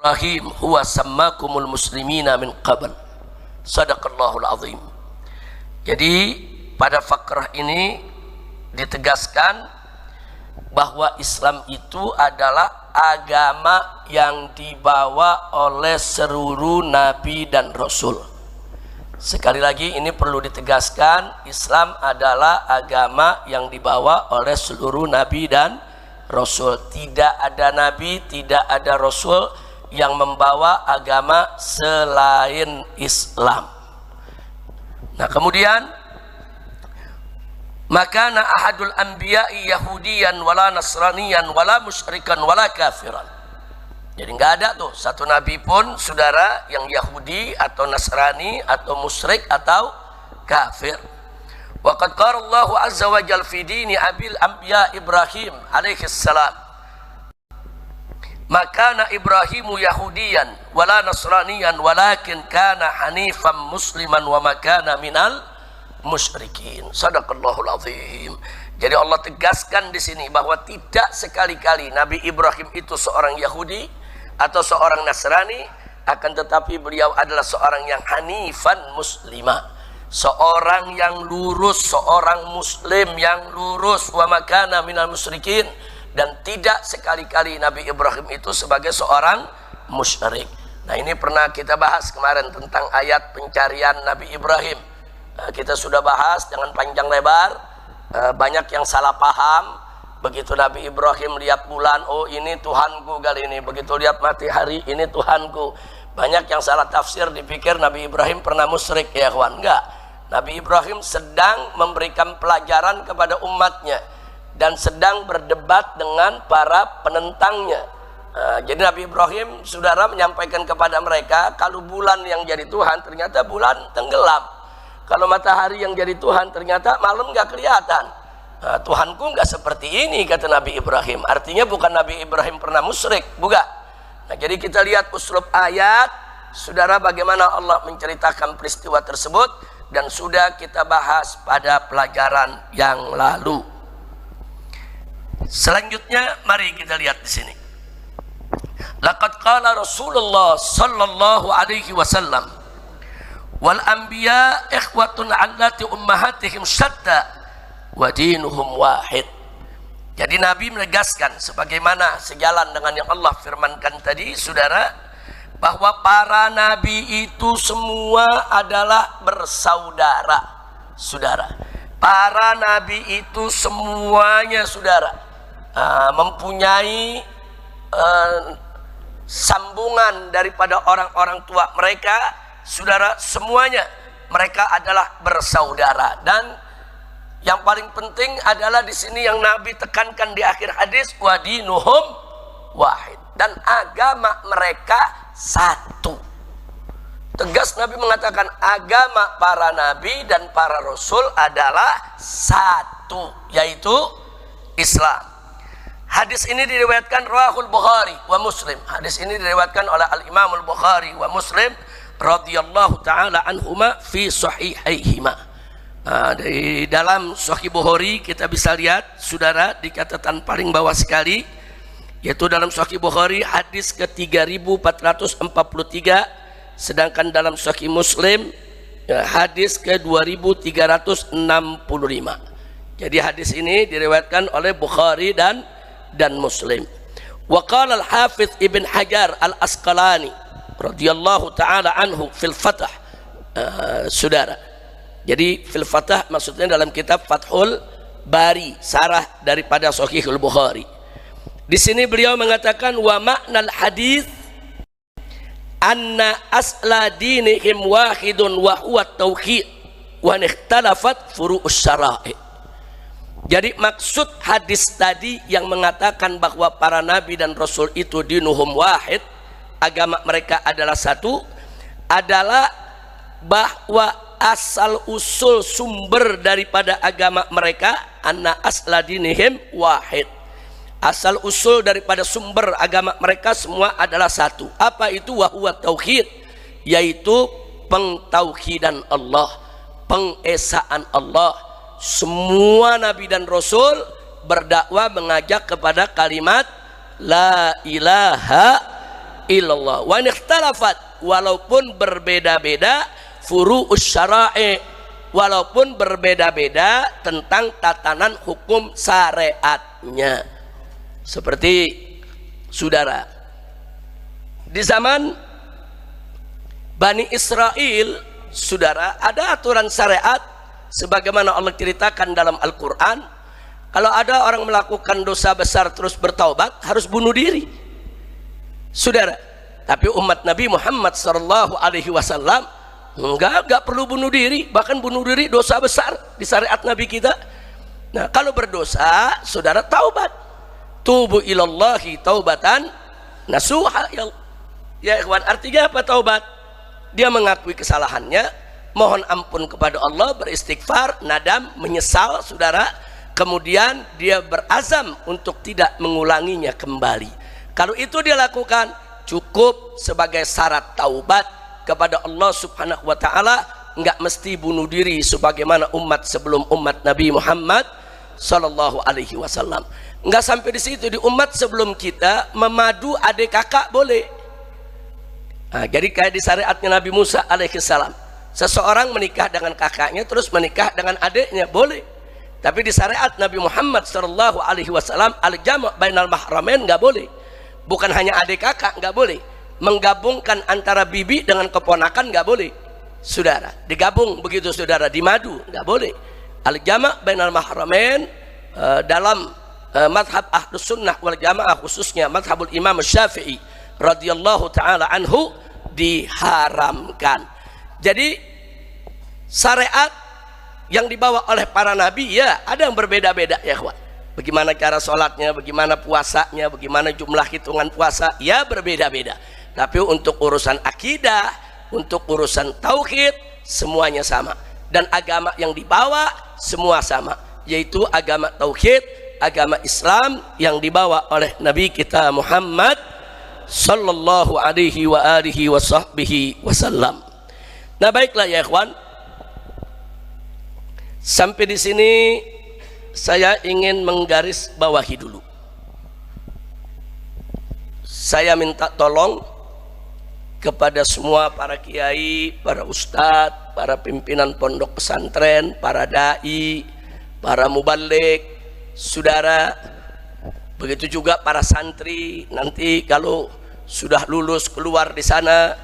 Ibrahim huwa sammakumul muslimina min qabl. Sadaqallahul azim. Jadi pada fakrah ini ditegaskan bahwa Islam itu adalah agama yang dibawa oleh seluruh nabi dan rasul. Sekali lagi ini perlu ditegaskan, Islam adalah agama yang dibawa oleh seluruh nabi dan rasul. Tidak ada nabi, tidak ada rasul yang membawa agama selain Islam. Nah, kemudian maka ahadul anbiya'i yahudiyan wala nasraniyan wala musyrikan wala kafiran. Jadi nggak ada tuh satu nabi pun saudara yang Yahudi atau Nasrani atau musyrik atau kafir. Wa qad qala Allahu azza wa jalla fi dini abil anbiya Ibrahim alaihi salam. Makana Ibrahimu Yahudiyan wala Nasraniyan walakin kana hanifan musliman wa makana minal musyrikin. Sadaqallahul azim. Jadi Allah tegaskan di sini bahwa tidak sekali-kali Nabi Ibrahim itu seorang Yahudi atau seorang Nasrani, akan tetapi beliau adalah seorang yang hanifan muslimah, seorang yang lurus, seorang muslim yang lurus, wa makana minal musyrikin. Dan tidak sekali-kali Nabi Ibrahim itu sebagai seorang musyrik. Nah, ini pernah kita bahas kemarin tentang ayat pencarian Nabi Ibrahim. Kita sudah bahas dengan panjang lebar. Banyak yang salah paham. Begitu Nabi Ibrahim lihat bulan, oh ini Tuhanku kali ini. Begitu lihat matahari, ini Tuhanku. Banyak yang salah tafsir, dipikir Nabi Ibrahim pernah musyrik. Ya kawan, enggak. Nabi Ibrahim sedang memberikan pelajaran kepada umatnya dan sedang berdebat dengan para penentangnya. Jadi Nabi Ibrahim saudara menyampaikan kepada mereka, kalau bulan yang jadi Tuhan ternyata bulan tenggelam, kalau matahari yang jadi Tuhan ternyata malam nggak kelihatan. Tuhanku nggak seperti ini, kata Nabi Ibrahim. Artinya bukan Nabi Ibrahim pernah musyrik, bukan. Nah, jadi kita lihat uslub ayat saudara, bagaimana Allah menceritakan peristiwa tersebut, dan sudah kita bahas pada pelajaran yang lalu. Selanjutnya mari kita lihat di sini. Laqad qala Rasulullah sallallahu alaihi wasallam wal anbiya ikhwatun allati ummahatihim syatta wa dinuhum wahid. Jadi Nabi menegaskan sebagaimana sejalan dengan yang Allah firmankan tadi saudara, bahwa para nabi itu semua adalah bersaudara. Saudara, para nabi itu semuanya saudara mempunyai sambungan daripada orang-orang tua mereka, saudara, semuanya mereka adalah bersaudara. Dan yang paling penting adalah di sini yang Nabi tekankan di akhir hadis, wadinuhum wahid, dan agama mereka satu. Tegas Nabi mengatakan agama para nabi dan para rasul adalah satu, yaitu Islam. Hadis ini diriwayatkan Rawahul Bukhari wa Muslim. Hadis ini diriwayatkan oleh Al-Imamul Bukhari wa Muslim radhiyallahu taala anhuma fi sahihaihima. Di dalam Sahih Bukhari kita bisa lihat saudara di catatan paling bawah sekali, yaitu dalam Sahih Bukhari hadis ke-3443, sedangkan dalam Sahih Muslim hadis ke-2365. Jadi hadis ini diriwayatkan oleh Bukhari dan Muslim. Wa qala al-Hafidz Ibn Hajar al-Asqalani radhiyallahu taala anhu fil Fath, saudara. Jadi fil Fath maksudnya dalam kitab Fathul Bari, sarah daripada Sahihul Bukhari. Di sini beliau mengatakan wa ma'nal hadis anna asla dinihim wahidun wa huwa tauhid wa ikhtalafat furu'us syara'i. Jadi maksud hadis tadi yang mengatakan bahwa para nabi dan rasul itu dinuhum wahid, agama mereka adalah satu, adalah bahwa asal usul sumber daripada agama mereka, anna asla dinihim wahid, asal usul daripada sumber agama mereka semua adalah satu. Apa itu? Wa huwa tauhid, yaitu pentauhidan Allah, pengesaan Allah. Semua nabi dan rasul berdakwah mengajak kepada kalimat la ilaha illallah. Wa in ikhtalafat, walaupun berbeda-beda furu'us syara'i, walaupun berbeda-beda tentang tatanan hukum syariatnya. Seperti saudara, di zaman Bani Israel, saudara, ada aturan syariat sebagaimana Allah ceritakan dalam Al-Quran. Kalau ada orang melakukan dosa besar terus bertaubat, harus bunuh diri, saudara. Tapi umat Nabi Muhammad SAW enggak perlu bunuh diri. Bahkan bunuh diri dosa besar di syariat Nabi kita. Nah, kalau berdosa, saudara, taubat. Tubu ilallahi taubatan nasuha. Ya ikhwan, artinya apa taubat? Dia mengakui kesalahannya, mohon ampun kepada Allah, beristighfar, nadam, menyesal, saudara. Kemudian dia berazam untuk tidak mengulanginya kembali. Kalau itu dia lakukan, cukup sebagai syarat taubat kepada Allah Subhanahu wa ta'ala. Enggak mesti bunuh diri sebagaimana umat sebelum umat Nabi Muhammad sallallahu alaihi wasallam. Enggak sampai di situ, di umat sebelum kita memadu adik kakak boleh. Nah, jadi kayak di syariatnya Nabi Musa alaihissalam, seseorang menikah dengan kakaknya terus menikah dengan adiknya boleh. Tapi di syariat Nabi Muhammad sallallahu alaihi wasallam, al-jama' bainal mahramain enggak boleh. Bukan hanya adik kakak, enggak boleh. Menggabungkan antara bibi dengan keponakan enggak boleh, saudara. Digabung begitu, saudara, dimadu enggak boleh. Al-jama' bainal mahramain dalam madhab ahlus sunnah wal jamaah, khususnya madhabul imam Syafi'i radhiyallahu ta'ala anhu, diharamkan. Jadi syariat yang dibawa oleh para nabi, ya ada yang berbeda-beda ya kawan. Bagaimana cara sholatnya, bagaimana puasanya, bagaimana jumlah hitungan puasa, ya berbeda-beda. Tapi untuk urusan akidah, untuk urusan tauhid, semuanya sama. Dan agama yang dibawa semua sama, yaitu agama tauhid, agama Islam yang dibawa oleh Nabi kita Muhammad sallallahu alaihi wa alihi wa sahbihi wasallam. Nah, baiklah ya ikhwan, sampai di sini saya ingin menggaris bawahi dulu. Saya minta tolong kepada semua para kiai, para ustadz, para pimpinan pondok pesantren, para dai, para mubaligh, saudara, begitu juga para santri. Nanti kalau sudah lulus keluar di sana,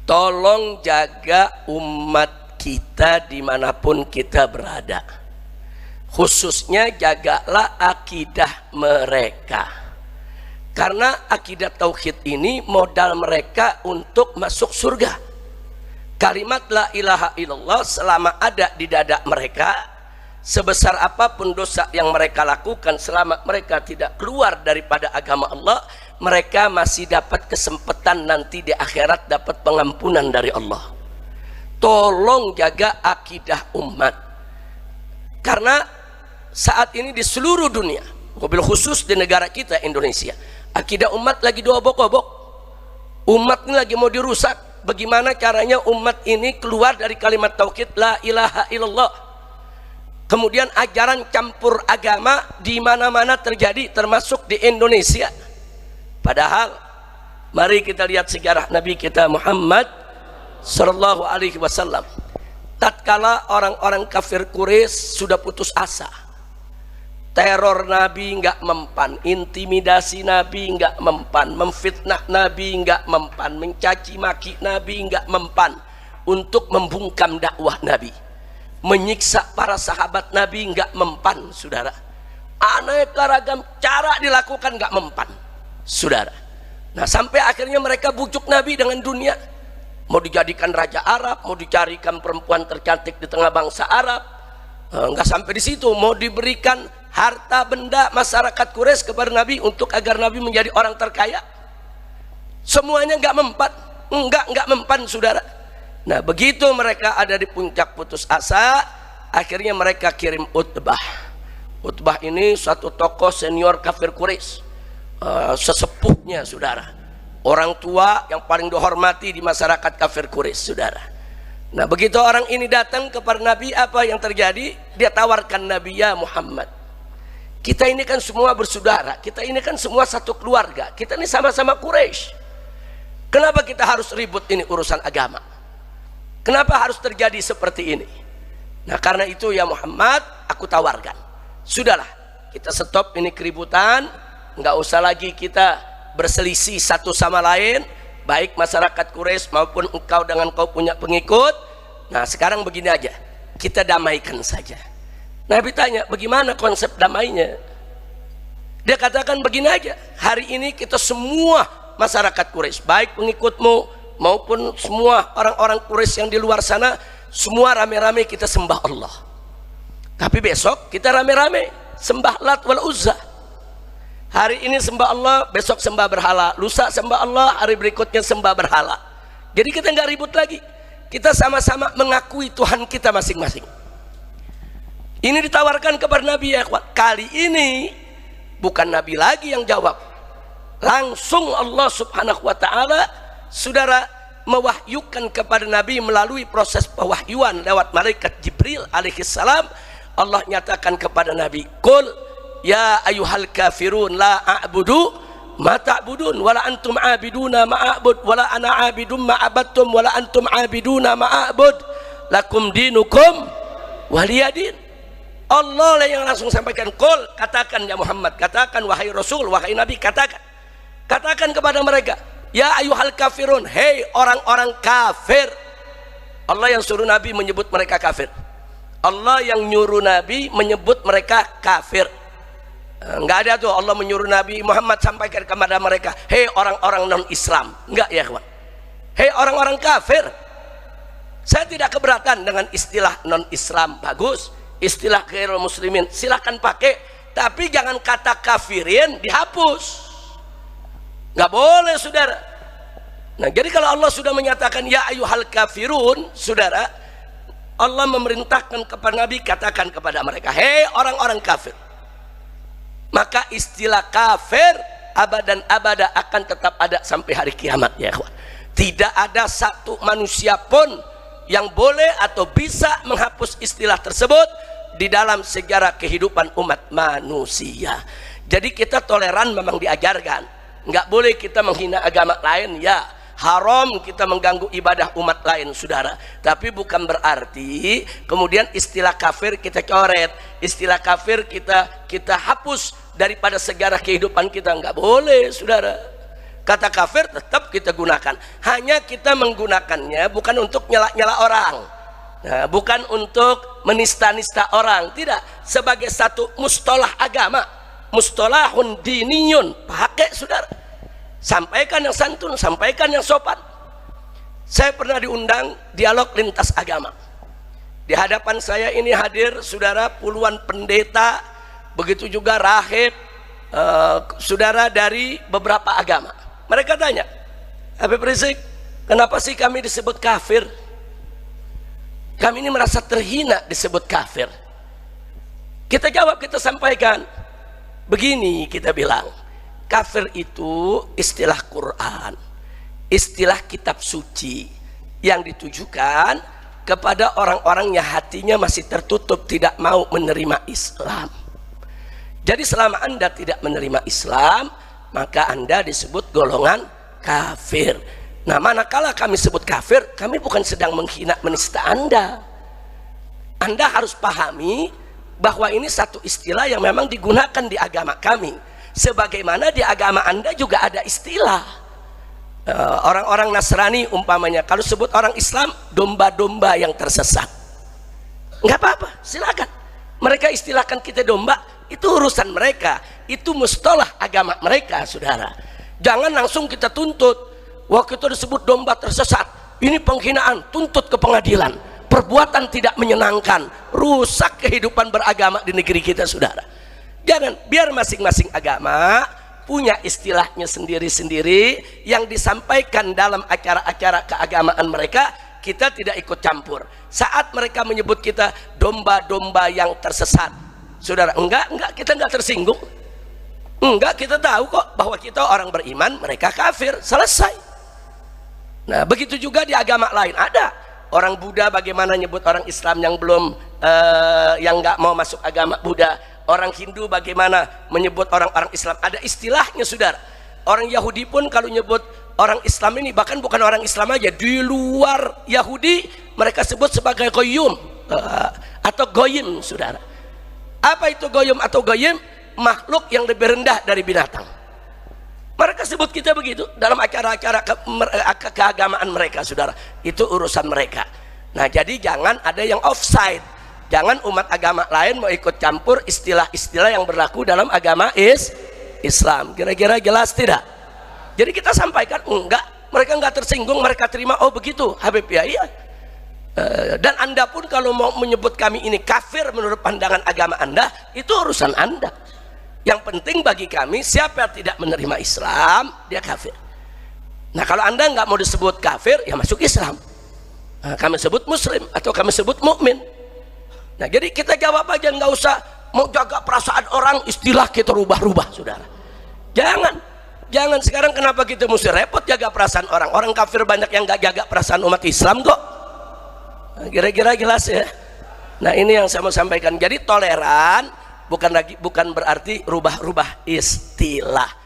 tolong jaga umat kita dimanapun kita berada. Khususnya jagalah akidah mereka, karena akidah tauhid ini modal mereka untuk masuk surga. Kalimat la ilaha illallah selama ada di dada mereka, sebesar apapun dosa yang mereka lakukan, selama mereka tidak keluar daripada agama Allah, mereka masih dapat kesempatan nanti di akhirat dapat pengampunan dari Allah. Tolong jaga akidah umat, karena saat ini di seluruh dunia, mobil khusus di negara kita Indonesia, akidah umat lagi diobok-obok. Umat ini lagi mau dirusak. Bagaimana caranya umat ini keluar dari kalimat tauhid la ilaha illallah? Kemudian ajaran campur agama di mana-mana terjadi, termasuk di Indonesia. Padahal mari kita lihat sejarah Nabi kita Muhammad sallallahu alaihi wasallam. Tatkala orang-orang kafir Quraisy sudah putus asa, teror Nabi enggak mempan, intimidasi Nabi enggak mempan, memfitnah Nabi enggak mempan, mencaci maki Nabi enggak mempan untuk membungkam dakwah Nabi, menyiksa para sahabat Nabi enggak mempan, saudara. Aneka ragam cara dilakukan enggak mempan, saudara. Nah, sampai akhirnya mereka bujuk Nabi dengan dunia, mau dijadikan raja Arab, mau dicarikan perempuan tercantik di tengah bangsa Arab. Enggak sampai di situ, mau diberikan harta benda masyarakat Quraisy kepada Nabi untuk agar Nabi menjadi orang terkaya. Semuanya enggak mempan, enggak mempan, saudara. Nah, begitu mereka ada di puncak putus asa, akhirnya mereka kirim Utbah. Utbah ini satu tokoh senior kafir Quraisy, sesepuhnya, saudara, orang tua yang paling dihormati di masyarakat kafir Quraisy, saudara. Nah, begitu orang ini datang kepada Nabi, apa yang terjadi? Dia tawarkan Nabi, ya Muhammad, Kita ini kan semua bersaudara, kita ini kan semua satu keluarga, kita ini sama-sama Quraisy. Kenapa kita harus ribut ini urusan agama? Kenapa harus terjadi seperti ini? Nah, karena itu ya Muhammad, aku tawarkan, sudahlah, kita stop ini keributan, nggak usah lagi kita berselisih satu sama lain, baik masyarakat Quraisy maupun engkau dengan kau punya pengikut. Nah, sekarang begini aja, kita damaikan saja. Nabi tanya, bagaimana konsep damainya? Dia katakan begini aja, hari ini kita semua masyarakat Quraisy, baik pengikutmu maupun semua orang-orang Quraisy yang di luar sana, semua rame-rame kita sembah Allah. Tapi besok kita rame-rame sembah Lat wal Uzza. Hari ini sembah Allah, besok sembah berhala, lusa sembah Allah, hari berikutnya sembah berhala. Jadi kita nggak ribut lagi, kita sama-sama mengakui Tuhan kita masing-masing. Ini ditawarkan kepada Nabi ya. Kali ini bukan Nabi lagi yang jawab, langsung Allah subhanahu wa ta'ala, saudara, mewahyukan kepada Nabi melalui proses pewahyuan lewat malaikat Jibril alaihissalam. Allah nyatakan kepada Nabi, qul ya ayyuhal kafirun la a'budu ma ta'budun wala antum abiduna ma a'bud wala ana abidum ma abattum wala antum abiduna ma a'bud lakum dinukum waliyadin. Allah lah yang langsung sampaikan, qul, katakan ya Muhammad, katakan wahai Rasul, wahai Nabi, katakan kepada mereka, ya ayyuhal kafirun, hei orang-orang kafir. Allah yang suruh Nabi menyebut mereka kafir. Allah yang nyuruh Nabi menyebut mereka kafir. Enggak ada tuh Allah menyuruh Nabi Muhammad sampaikan kepada mereka, hei orang-orang non-Islam. Enggak ya kawan, hei orang-orang kafir. Saya tidak keberatan dengan istilah non-Islam, bagus. Istilah ghairul muslimin silahkan pakai, tapi jangan kata kafirin dihapus, nggak boleh saudara. Nah, jadi kalau Allah sudah menyatakan ya ayyuhal kafirun, saudara, Allah memerintahkan kepada Nabi, katakan kepada mereka, hei orang-orang kafir. Maka istilah kafir abadan abada akan tetap ada sampai hari kiamat ya kawan. Tidak ada satu manusia pun yang boleh atau bisa menghapus istilah tersebut di dalam sejarah kehidupan umat manusia. Jadi kita toleran memang diajarkan, nggak boleh kita menghina agama lain, ya haram kita mengganggu ibadah umat lain saudara. Tapi bukan berarti kemudian istilah kafir kita coret, istilah kafir kita hapus daripada sejarah kehidupan kita, nggak boleh saudara. Kata kafir tetap kita gunakan, hanya kita menggunakannya bukan untuk nyela-nyela orang. Nah, bukan untuk menista-nista orang, tidak, sebagai satu mustalah agama, mustalahun diniyun, pakai saudara, sampaikan yang santun, sampaikan yang sopan. Saya pernah diundang dialog lintas agama, di hadapan saya ini hadir saudara puluhan pendeta, begitu juga rahib, saudara dari beberapa agama. Mereka tanya, Habib Rizik, kenapa sih kami disebut kafir? Kami ini merasa terhina disebut kafir. Kita jawab, kita sampaikan begini, kita bilang kafir itu istilah Quran, istilah kitab suci yang ditujukan kepada orang-orang yang hatinya masih tertutup, tidak mau menerima Islam. Jadi selama Anda tidak menerima Islam, maka Anda disebut golongan kafir. Nah, manakala kami sebut kafir, kami bukan sedang menghina menista Anda. Anda harus pahami bahwa ini satu istilah yang memang digunakan di agama kami, sebagaimana di agama Anda juga ada istilah. Orang-orang Nasrani umpamanya, kalau sebut orang Islam, domba-domba yang tersesat. Nggak apa-apa, silakan. Mereka istilahkan kita domba, itu urusan mereka, itu mustalah agama mereka saudara. Jangan langsung kita tuntut. Waktu itu disebut domba tersesat, ini penghinaan, tuntut ke pengadilan, perbuatan tidak menyenangkan, rusak kehidupan beragama di negeri kita saudara. Jangan, biar masing-masing agama punya istilahnya sendiri-sendiri yang disampaikan dalam acara-acara keagamaan mereka, kita tidak ikut campur. Saat mereka menyebut kita domba-domba yang tersesat, saudara, enggak, kita enggak tersinggung. Enggak, kita tahu kok bahwa kita orang beriman, mereka kafir, selesai. Nah, begitu juga di agama lain ada. Orang Buddha bagaimana nyebut orang Islam yang belum yang nggak mau masuk agama Buddha, Orang Hindu bagaimana menyebut orang-orang Islam, ada istilahnya saudara. Orang Yahudi pun kalau nyebut orang Islam ini, bahkan bukan orang Islam aja, di luar Yahudi mereka sebut sebagai goyim atau goyim saudara. Apa itu goyim atau goyim? Makhluk yang lebih rendah dari binatang. Mereka sebut kita begitu dalam acara-acara keagamaan mereka saudara. Itu urusan mereka. Nah jadi jangan ada yang offside. Jangan umat agama lain mau ikut campur istilah-istilah yang berlaku dalam agama Islam. Kira-kira jelas tidak? Jadi kita sampaikan enggak, mereka enggak tersinggung, mereka terima. Oh begitu Habib ya, iya. Dan anda pun kalau mau menyebut kami ini kafir menurut pandangan agama anda, itu urusan anda. Yang penting bagi kami, siapa yang tidak menerima Islam dia kafir. Nah kalau anda enggak mau disebut kafir, ya masuk Islam. Nah, kami sebut muslim atau kami sebut mukmin. Nah jadi kita jawab aja, nggak usah mau jaga perasaan orang, istilah kita rubah-rubah saudara. Jangan sekarang kenapa kita mesti repot jaga perasaan orang? Orang kafir banyak yang nggak jaga perasaan umat Islam kok. Nah, kira-kira jelas ya. Nah ini yang saya mau sampaikan. Jadi toleran bukan berarti rubah-rubah istilah.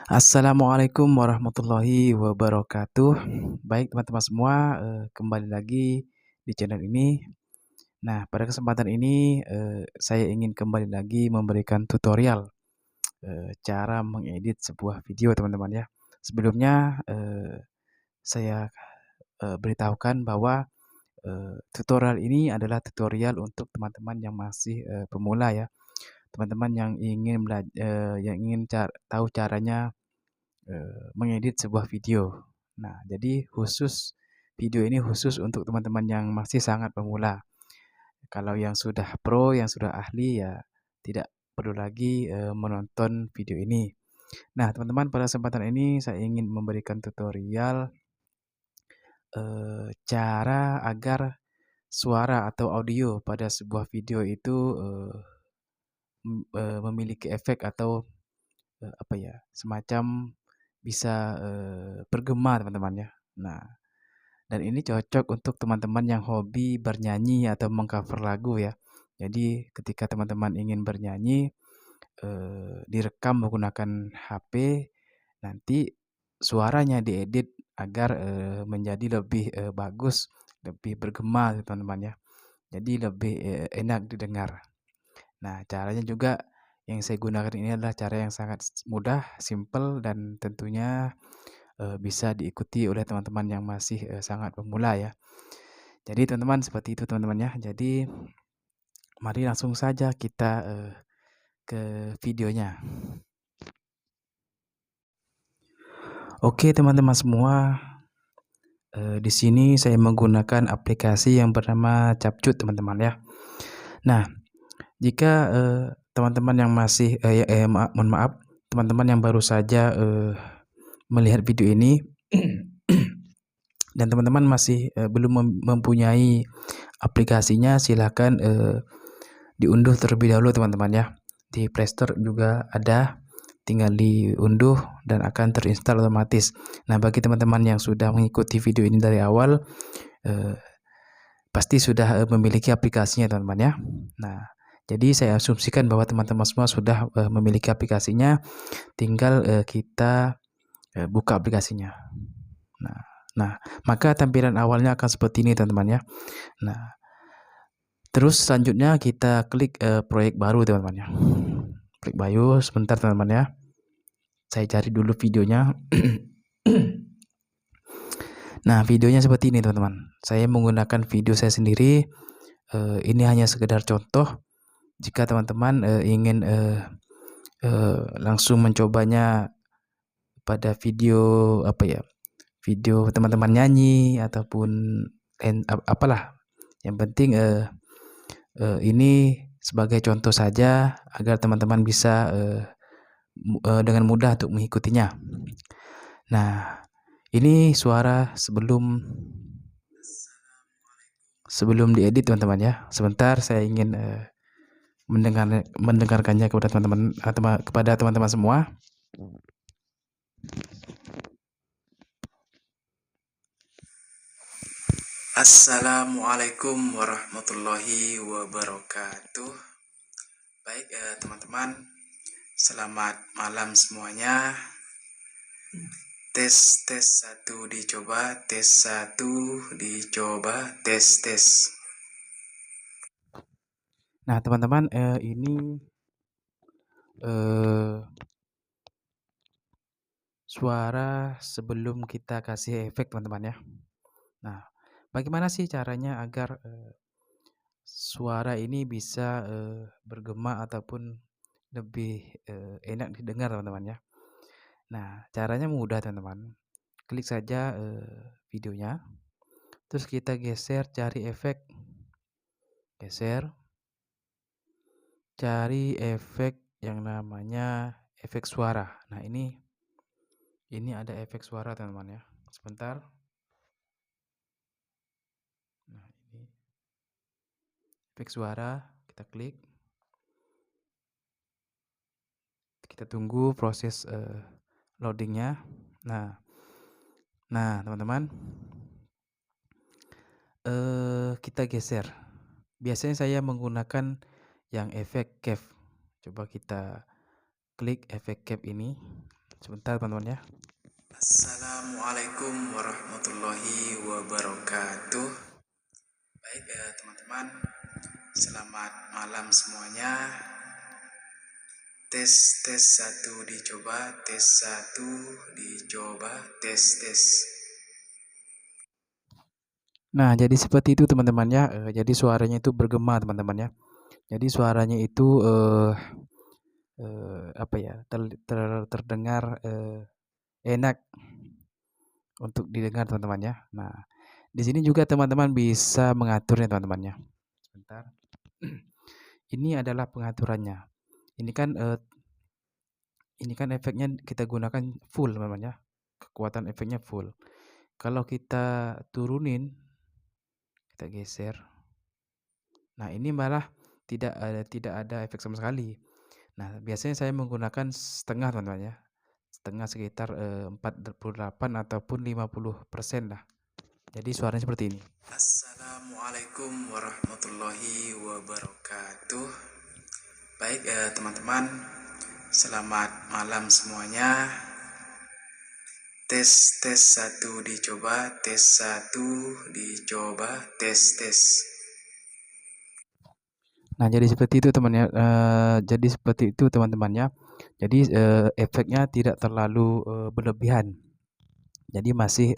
Assalamualaikum warahmatullahi wabarakatuh. Baik teman-teman semua, kembali lagi di channel ini. Nah pada kesempatan ini saya ingin kembali lagi memberikan tutorial cara mengedit sebuah video teman-teman ya. Sebelumnya saya beritahukan bahwa tutorial ini adalah tutorial untuk teman-teman yang masih pemula ya. Teman-teman yang ingin tahu caranya mengedit sebuah video. Nah, jadi video ini khusus untuk teman-teman yang masih sangat pemula. Kalau yang sudah pro, yang sudah ahli ya tidak perlu lagi menonton video ini. Nah, teman-teman pada kesempatan ini saya ingin memberikan tutorial cara agar suara atau audio pada sebuah video itu memiliki efek atau semacam bisa bergema teman-teman ya. Nah, dan ini cocok untuk teman-teman yang hobi bernyanyi atau mengcover lagu ya. Jadi ketika teman-teman ingin bernyanyi direkam menggunakan HP, nanti suaranya diedit agar menjadi lebih bagus, lebih bergema teman-teman ya. Jadi lebih enak didengar. Nah, caranya juga yang saya gunakan ini adalah cara yang sangat mudah, simple, dan tentunya bisa diikuti oleh teman-teman yang masih sangat pemula ya. Jadi teman-teman seperti itu teman-teman ya. Jadi mari langsung saja kita ke videonya. Oke teman-teman semua, di sini saya menggunakan aplikasi yang bernama Capcut teman-teman ya. Nah, jika teman-teman yang masih mohon maaf, teman-teman yang baru saja melihat video ini dan teman-teman masih belum mempunyai aplikasinya, silahkan diunduh terlebih dahulu teman-teman ya. Di Play Store juga ada, tinggal diunduh dan akan terinstall otomatis. Nah bagi teman-teman yang sudah mengikuti video ini dari awal pasti sudah memiliki aplikasinya teman-teman ya. Nah jadi saya asumsikan bahwa teman-teman semua sudah memiliki aplikasinya, tinggal kita buka aplikasinya. Nah, maka tampilan awalnya akan seperti ini teman-teman ya. Nah, terus selanjutnya kita klik proyek baru teman-teman ya. Klik baru sebentar teman-teman ya. Saya cari dulu videonya. Nah, videonya seperti ini teman-teman. Saya menggunakan video saya sendiri. Ini hanya sekedar contoh. Jika teman-teman ingin langsung mencobanya pada video video teman-teman nyanyi ataupun apalah, yang penting ini sebagai contoh saja agar teman-teman bisa dengan mudah untuk mengikutinya. Nah, ini suara sebelum diedit teman-teman ya. Sebentar saya ingin mendengarkannya kepada teman-teman semua. Assalamualaikum warahmatullahi wabarakatuh. Baik teman-teman, selamat malam semuanya. Tes 1 dicoba, tes 1 dicoba, tes. Nah teman-teman, ini suara sebelum kita kasih efek teman-teman ya. Nah, bagaimana sih caranya agar suara ini bisa bergema ataupun lebih enak didengar teman-teman ya. Nah, caranya mudah teman-teman. Klik saja videonya, terus kita geser, cari efek, geser, cari efek yang namanya efek suara. Nah, ini ada efek suara teman-teman ya. Sebentar. Nah, ini efek suara, kita klik. Kita tunggu proses loadingnya. Nah teman-teman, kita geser. Biasanya saya menggunakan yang efek cap. Coba kita klik efek cap ini. Sebentar teman-teman ya. Assalamualaikum warahmatullahi wabarakatuh. Baik teman-teman, selamat malam semuanya. Tes 1 dicoba, tes 1 dicoba, tes. Nah, jadi seperti itu teman-teman ya. Jadi suaranya itu bergema teman-teman ya. Jadi suaranya itu terdengar enak untuk didengar teman-teman ya. Nah, di sini juga teman-teman bisa mengaturnya teman-teman ya. Sebentar. Ini adalah pengaturannya. Ini kan efeknya kita gunakan full teman-teman ya. Kekuatan efeknya full. Kalau kita turunin, kita geser. Nah, ini malah tidak ada efek sama sekali. Nah, biasanya saya menggunakan setengah teman-teman ya. Setengah sekitar 48 ataupun 50% lah. Jadi suaranya seperti ini. Assalamualaikum warahmatullahi wabarakatuh. Baik teman-teman, selamat malam semuanya. Tes 1 dicoba, tes 1 dicoba, tes. Nah, jadi seperti itu teman ya. Jadi seperti itu teman-teman ya. Jadi efeknya tidak terlalu berlebihan. Jadi masih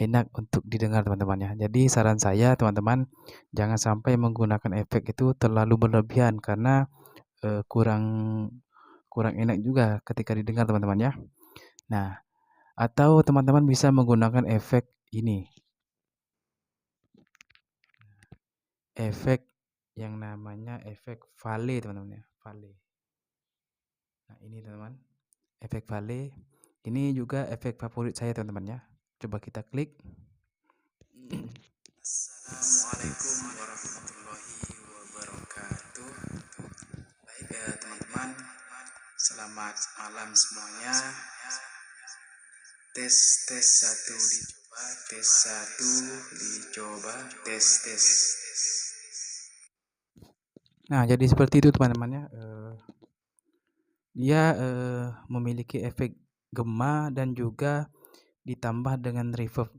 enak untuk didengar teman-teman ya. Jadi saran saya teman-teman, jangan sampai menggunakan efek itu terlalu berlebihan karena kurang enak juga ketika didengar teman-teman ya. Nah, atau teman-teman bisa menggunakan efek ini. Efek yang namanya efek vale teman-teman ya, vale. Nah, ini teman-teman, efek vale. Ini juga efek favorit saya teman-teman ya. Coba kita klik. Assalamualaikum warahmatullahi wabarakatuh. Baik teman-teman, selamat malam semuanya. Tes 1 dicoba, tes 1 dicoba, tes. Nah, jadi seperti itu teman-teman ya. Dia memiliki efek gema dan juga ditambah dengan reverb.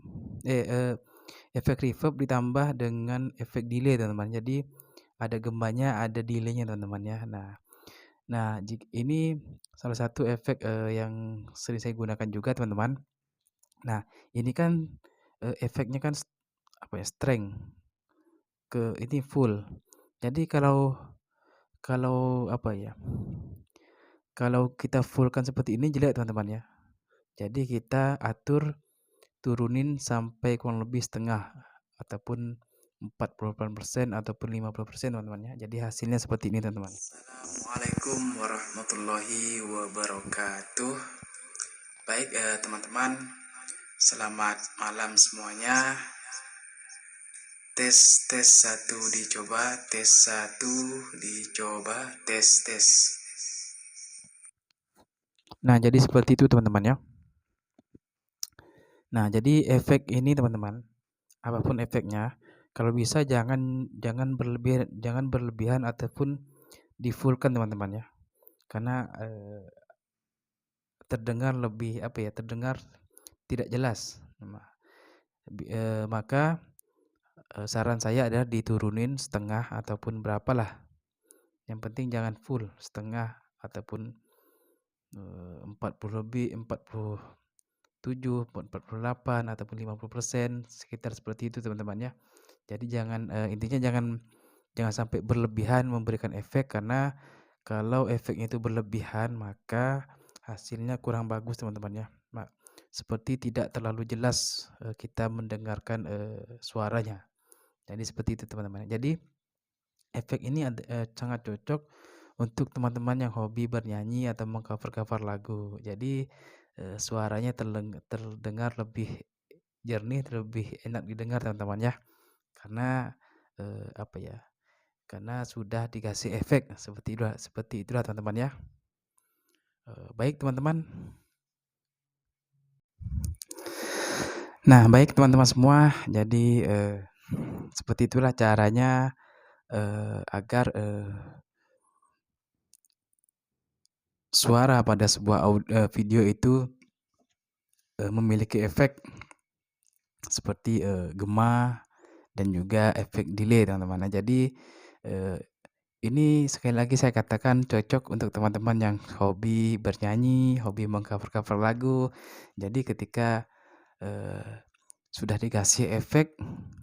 Efek reverb ditambah dengan efek delay teman-teman. Jadi ada gemanya, ada delaynya teman-teman ya. Nah, ini salah satu efek yang sering saya gunakan juga teman-teman. Nah, ini kan efeknya kan strength ke ini full. Jadi kalau kalau kita fullkan seperti ini jelek teman-teman ya. Jadi kita atur turunin sampai kurang lebih setengah ataupun 48% ataupun 50% teman-teman ya. Jadi hasilnya seperti ini teman-teman. Assalamualaikum warahmatullahi wabarakatuh. Baik teman-teman, selamat malam semuanya. Tes tes satu dicoba, tes satu dicoba, tes tes. Nah, jadi seperti itu teman-teman ya. Nah, jadi efek ini teman-teman, apapun efeknya, kalau bisa jangan berlebihan ataupun di-full-kan teman-teman ya. Karena terdengar lebih terdengar tidak jelas. Maka saran saya adalah diturunin setengah ataupun berapalah. Yang penting jangan full, setengah ataupun 40 lebih, 47, 48 ataupun 50%, sekitar seperti itu teman-teman ya. Jadi intinya jangan sampai berlebihan memberikan efek, karena kalau efeknya itu berlebihan maka hasilnya kurang bagus teman-teman ya. Seperti tidak terlalu jelas kita mendengarkan suaranya. Jadi seperti itu teman-teman. Jadi efek ini sangat cocok untuk teman-teman yang hobi bernyanyi atau mengcover-cover lagu. Jadi suaranya terdengar lebih jernih, lebih enak didengar teman-teman ya. Karena karena sudah dikasih efek seperti itulah teman-teman ya. Baik teman-teman. Nah, baik teman-teman semua. Jadi seperti itulah caranya agar suara pada sebuah video itu memiliki efek seperti gema dan juga efek delay teman-teman. Jadi ini sekali lagi saya katakan cocok untuk teman-teman yang hobi bernyanyi, hobi mengcover-cover lagu. Jadi ketika sudah dikasih efek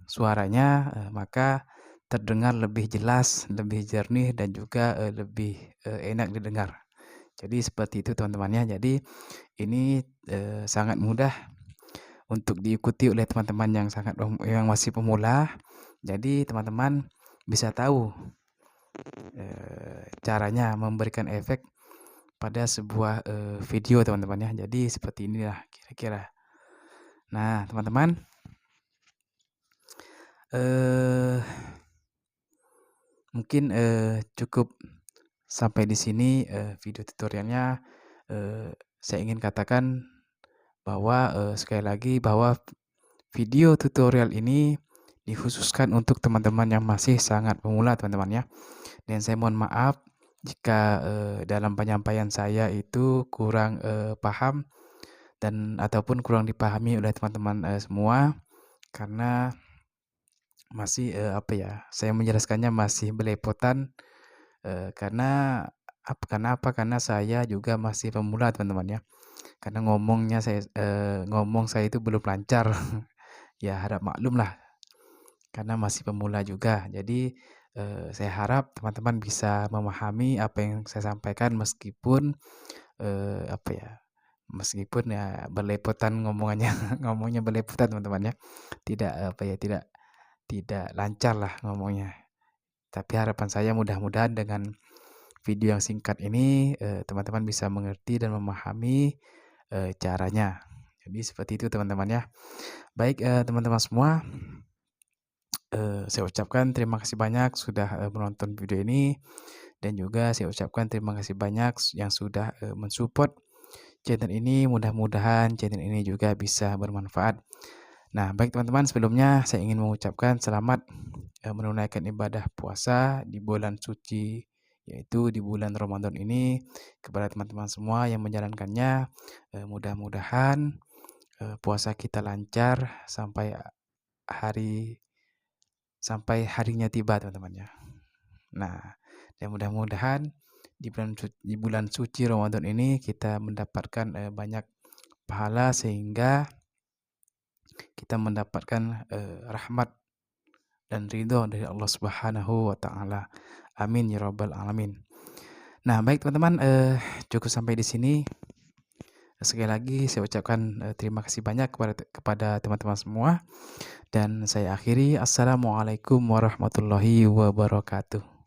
suaranya, maka terdengar lebih jelas, lebih jernih dan juga lebih enak didengar. Jadi seperti itu teman-teman ya. Jadi ini sangat mudah untuk diikuti oleh teman-teman yang masih pemula. Jadi teman-teman bisa tahu caranya memberikan efek pada sebuah video teman-teman ya. Jadi seperti inilah kira-kira. Nah teman-teman, mungkin cukup sampai di sini video tutorialnya. Saya ingin katakan bahwa sekali lagi bahwa video tutorial ini dikhususkan untuk teman-teman yang masih sangat pemula teman-teman ya. Dan saya mohon maaf jika dalam penyampaian saya itu kurang paham dan ataupun kurang dipahami oleh teman-teman semua, karena masih saya menjelaskannya masih belepotan karena karena saya juga masih pemula teman-teman ya. Karena ngomong saya itu belum lancar. Ya harap maklum lah, karena masih pemula juga. Jadi saya harap teman-teman bisa memahami apa yang saya sampaikan meskipun meskipun ya belepotan ngomongnya belepotan teman-teman ya. Tidak lancar lah ngomongnya. Tapi harapan saya mudah-mudahan dengan video yang singkat ini teman-teman bisa mengerti dan memahami caranya. Jadi seperti itu teman-teman ya. Baik teman-teman semua, saya ucapkan terima kasih banyak sudah menonton video ini, dan juga saya ucapkan terima kasih banyak yang sudah mensupport channel ini. Mudah-mudahan channel ini juga bisa bermanfaat. Nah, baik teman-teman, sebelumnya saya ingin mengucapkan selamat menunaikan ibadah puasa di bulan suci, yaitu di bulan Ramadan ini, kepada teman-teman semua yang menjalankannya. Mudah-mudahan puasa kita lancar sampai harinya tiba teman-teman ya. Nah, dan mudah-mudahan di bulan suci Ramadan ini kita mendapatkan banyak pahala sehingga kita mendapatkan rahmat dan ridho dari Allah Subhanahu wa taala. Amin ya rabbal alamin. Nah, baik teman-teman, cukup sampai di sini. Sekali lagi saya ucapkan terima kasih banyak kepada teman-teman semua, dan saya akhiri. Assalamualaikum warahmatullahi wabarakatuh.